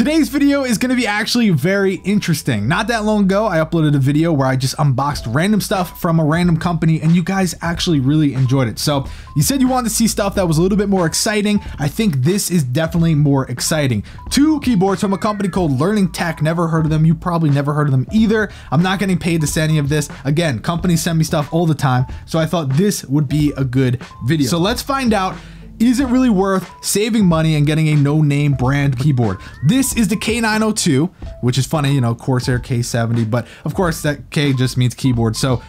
Today's video is gonna be actually very interesting. Not that long ago, I uploaded a video where I just unboxed random stuff from a random company and you guys actually really enjoyed it. So you said you wanted to see stuff that was a little bit more exciting. I think this is definitely more exciting. 2 keyboards from a company called Learning Tech. Never heard of them. You probably never heard of them either. I'm not getting paid to say any of this. Again, companies send me stuff all the time. So I thought this would be a good video. So let's find out. Is it really worth saving money and getting a no-name brand keyboard? This is the K902, which is funny, you know, Corsair K70, but of course that K just means keyboard. So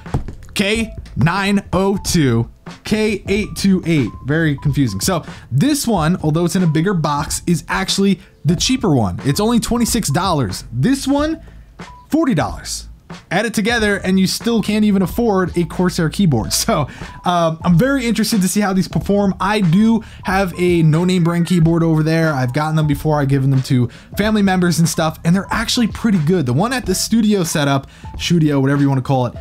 K902, K828, very confusing. So this one, although it's in a bigger box, is actually the cheaper one. It's only $26. This one, $40. Add it together and you still can't even afford a Corsair keyboard. So I'm very interested to see how these perform. I do have a no-name brand keyboard over there. I've gotten them before. I've given them to family members and stuff, and they're actually pretty good. The one at the studio setup, whatever you want to call it,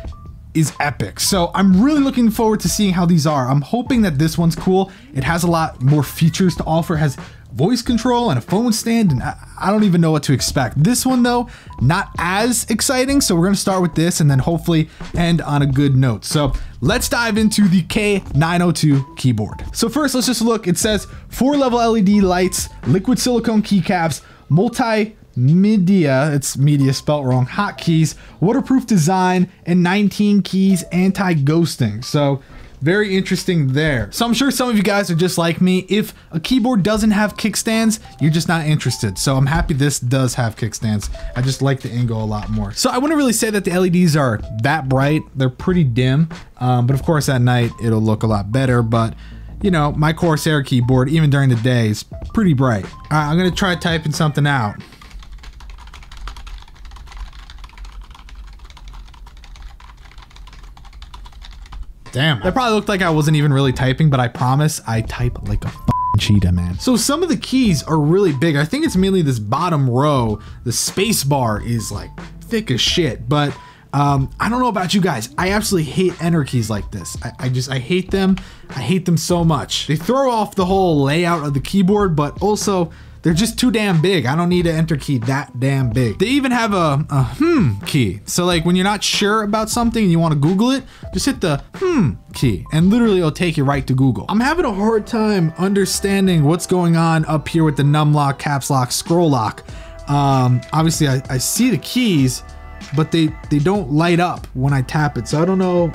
is epic. So I'm really looking forward to seeing how these are. I'm hoping that this one's cool. It has a lot more features to offer. It has voice control and a phone stand, and I don't even know what to expect. This one though, not as exciting. So we're gonna start with this and then hopefully end on a good note. So let's dive into the K902 keyboard. So first, let's just look. It says 4-level LED lights, liquid silicone keycaps, multimedia, it's media spelt wrong, hotkeys, waterproof design, and 19 keys anti-ghosting. So very interesting there. So I'm sure some of you guys are just like me. If a keyboard doesn't have kickstands, you're just not interested. So I'm happy this does have kickstands. I just like the angle a lot more. So I wouldn't really say that the LEDs are that bright. They're pretty dim, but of course at night it'll look a lot better. But you know, my Corsair keyboard, even during the day, is pretty bright. All right, I'm gonna try typing something out. Damn, that probably looked like I wasn't even really typing, but I promise I type like a f***ing cheetah, man. So some of the keys are really big. I think it's mainly this bottom row. The space bar is like thick as shit, but I don't know about you guys. I absolutely hate enter keys like this. I hate them. I hate them so much. They throw off the whole layout of the keyboard, but also they're just too damn big. I don't need an enter key that damn big. They even have a key. So like when you're not sure about something and you want to Google it, just hit the key and literally it'll take you right to Google. I'm having a hard time understanding what's going on up here with the num lock, caps lock, scroll lock. Obviously I see the keys, but they don't light up when I tap it. So I don't know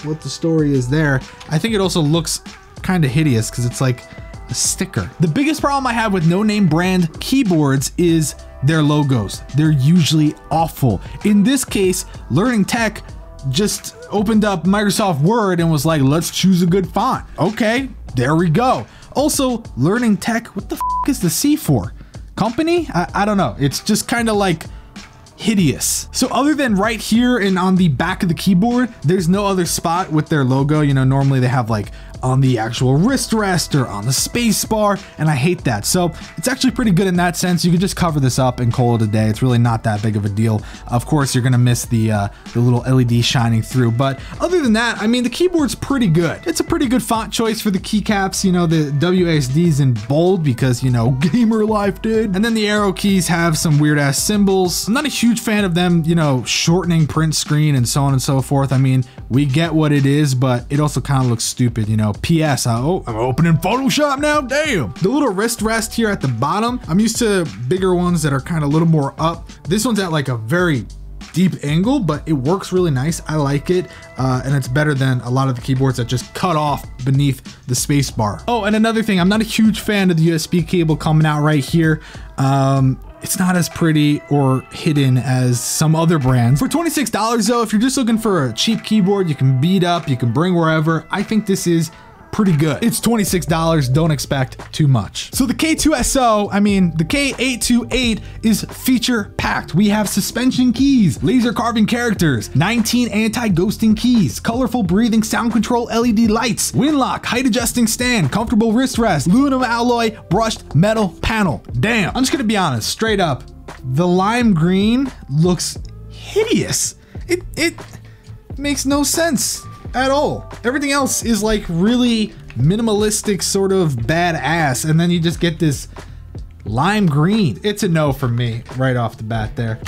what the story is there. I think it also looks kind of hideous because it's like a sticker. The biggest problem I have with no-name brand keyboards is their logos. They're usually awful. In this case, Learning Tech just opened up Microsoft Word and was like, let's choose a good font. Okay, there we go. Also, Learning Tech, what the f is the C for? Company? I don't know. It's just kind of like hideous. So other than right here and on the back of the keyboard, there's no other spot with their logo. You know, normally they have like on the actual wrist rest or on the space bar, and I hate that. So it's actually pretty good in that sense. You can just cover this up and call it a day. It's really not that big of a deal. Of course, you're gonna miss the little LED shining through, but other than that, I mean, the keyboard's pretty good. It's a pretty good font choice for the keycaps. You know, the WASD's in bold because, you know, Gamer Life did. And then the arrow keys have some weird ass symbols. I'm not a huge fan of them, you know, shortening print screen and so on and so forth. I mean, we get what it is, but it also kind of looks stupid, you know. PS, oh, I'm opening Photoshop now, damn. The little wrist rest here at the bottom, I'm used to bigger ones that are kind of a little more up. This one's at like a very deep angle, but it works really nice. I like it, and it's better than a lot of the keyboards that just cut off beneath the space bar. Oh, and another thing, I'm not a huge fan of the USB cable coming out right here. It's not as pretty or hidden as some other brands. For $26 though, if you're just looking for a cheap keyboard you can beat up, you can bring wherever, I think this is pretty good. It's $26, don't expect too much. So the K2SO, I mean, the K828 is feature packed. We have suspension keys, laser carving characters, 19 anti-ghosting keys, colorful breathing sound control LED lights, wind lock, height adjusting stand, comfortable wrist rest, aluminum alloy, brushed metal panel. Damn, I'm just gonna be honest, straight up, the lime green looks hideous. It makes no sense at all. Everything else is like really minimalistic, sort of badass, and then you just get this lime green. It's a no from me right off the bat there.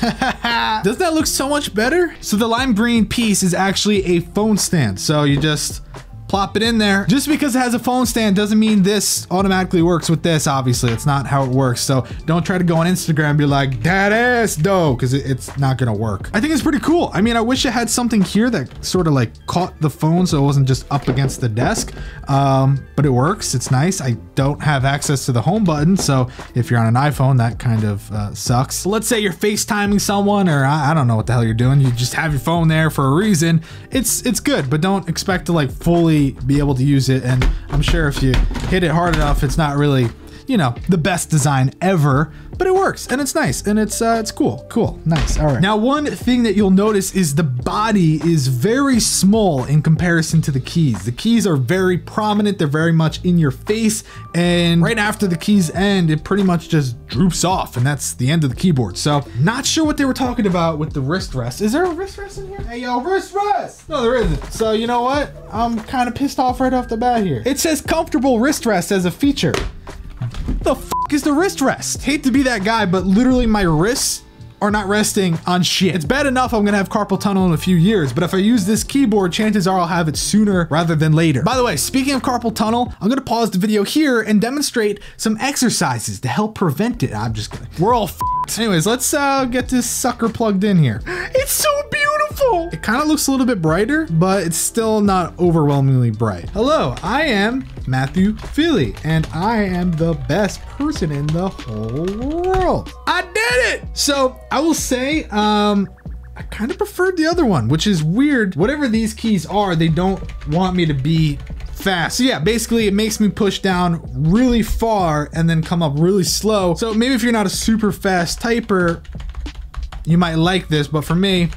Doesn't that look so much better? So the lime green piece is actually a phone stand. So you just plop it in there. Just because it has a phone stand doesn't mean this automatically works with this, obviously. It's not how it works. So don't try to go on Instagram and be like, that ass though, because it's not gonna work. I think it's pretty cool. I mean, I wish it had something here that sort of like caught the phone so it wasn't just up against the desk. But it works, it's nice. I don't have access to the home button, so if you're on an iPhone, that kind of sucks. So let's say you're FaceTiming someone, or I don't know what the hell you're doing. You just have your phone there for a reason. It's good, but don't expect to like fully be able to use it. And I'm sure if you hit it hard enough, it's not really, you know, the best design ever, but it works and it's nice and it's cool, nice. All right. Now, one thing that you'll notice is the body is very small in comparison to the keys. The keys are very prominent. They're very much in your face. And right after the keys end, it pretty much just droops off and that's the end of the keyboard. So not sure what they were talking about with the wrist rest. Is there a wrist rest in here? Hey, yo, wrist rest. No, there isn't. So you know what? I'm kind of pissed off right off the bat here. It says comfortable wrist rest as a feature. The f is the wrist rest? Hate to be that guy, but literally my wrists are not resting on shit. It's bad enough I'm gonna have carpal tunnel in a few years, but if I use this keyboard, chances are I'll have it sooner rather than later. By the way, speaking of carpal tunnel, I'm gonna pause the video here and demonstrate some exercises to help prevent it. I'm just kidding. We're all f***ed. Anyways, let's get this sucker plugged in here. It's so beautiful. It kind of looks a little bit brighter, but it's still not overwhelmingly bright. Hello, I am Matthew Philly, and I am the best person in the whole world. I did it! So I will say, I kind of preferred the other one, which is weird. Whatever these keys are, they don't want me to be fast. So yeah, basically it makes me push down really far and then come up really slow. So maybe if you're not a super fast typer, you might like this, but for me,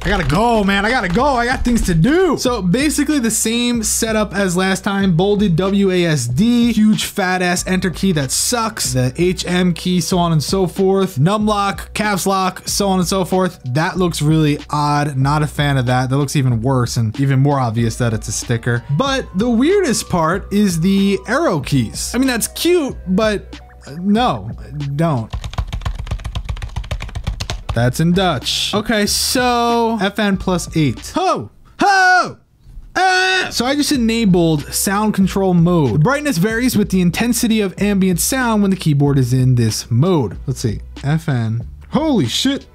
I gotta go, man. I gotta go. I got things to do. So basically the same setup as last time. Bolded WASD, huge fat ass enter key that sucks, the HM key, so on and so forth, num lock, caps lock, so on and so forth. That looks really odd. Not a fan of that. That looks even worse and even more obvious that it's a sticker. But the weirdest part is the arrow keys. I mean, that's cute, but no, don't. That's in Dutch. Okay, so FN +8. Ho! Ho! Ah! So I just enabled sound control mode. The brightness varies with the intensity of ambient sound when the keyboard is in this mode. Let's see. FN. Holy shit.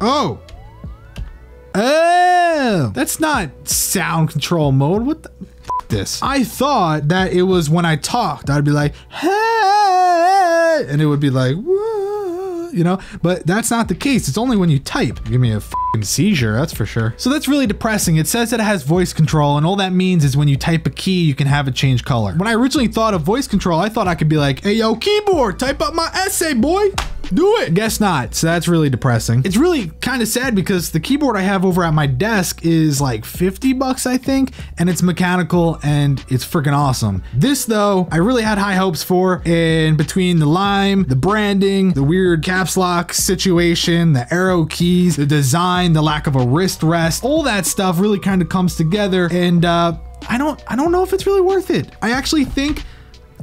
Oh. Oh. That's not sound control mode. What the f this? I thought that it was when I talked, I'd be like, hey, and it would be like, whoa. You know, but that's not the case. It's only when you type. Give me a fucking seizure, that's for sure. So that's really depressing. It says that it has voice control, and all that means is when you type a key, you can have it change color. When I originally thought of voice control, I thought I could be like, hey, yo, keyboard, type up my essay, boy. Do it. Guess not. So that's really depressing. It's really kind of sad because the keyboard I have over at my desk is like 50 bucks, I think, and it's mechanical and it's freaking awesome. This though, I really had high hopes for, and between the lime, the branding, the weird caps lock situation, the arrow keys, the design, the lack of a wrist rest, all that stuff really kind of comes together, and I don't know if it's really worth it. I actually think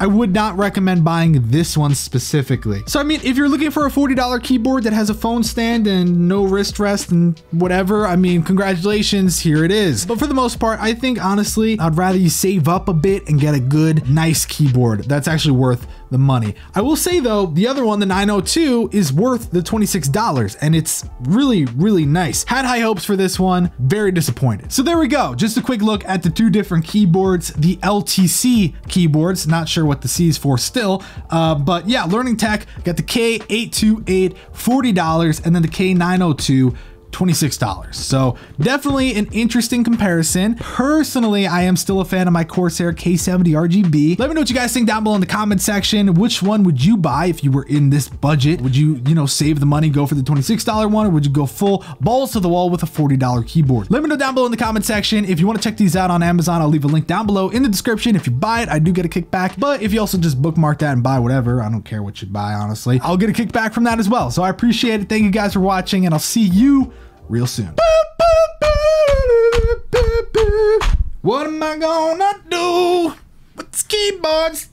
I would not recommend buying this one specifically. So I mean, if you're looking for a $40 keyboard that has a phone stand and no wrist rest and whatever, I mean, congratulations, here it is. But for the most part, I think honestly, I'd rather you save up a bit and get a good, nice keyboard that's actually worth the money. I will say though, the other one, the 902, is worth the $26 and it's really, really nice. Had high hopes for this one, very disappointed. So there we go. Just a quick look at the two different keyboards, the LTC keyboards, not sure what the C is for still, but yeah, Learning Tech got the K828, $40, and then the K902, $26. So definitely an interesting comparison. Personally, I am still a fan of my Corsair K70 RGB. Let me know what you guys think down below in the comment section. Which one would you buy if you were in this budget? Would you, save the money, go for the $26 one, or would you go full balls to the wall with a $40 keyboard? Let me know down below in the comment section. If you want to check these out on Amazon, I'll leave a link down below in the description. If you buy it, I do get a kickback, but if you also just bookmark that and buy whatever, I don't care what you buy, honestly, I'll get a kickback from that as well. So I appreciate it. Thank you guys for watching, and I'll see you real soon. What am I gonna do with this keyboards?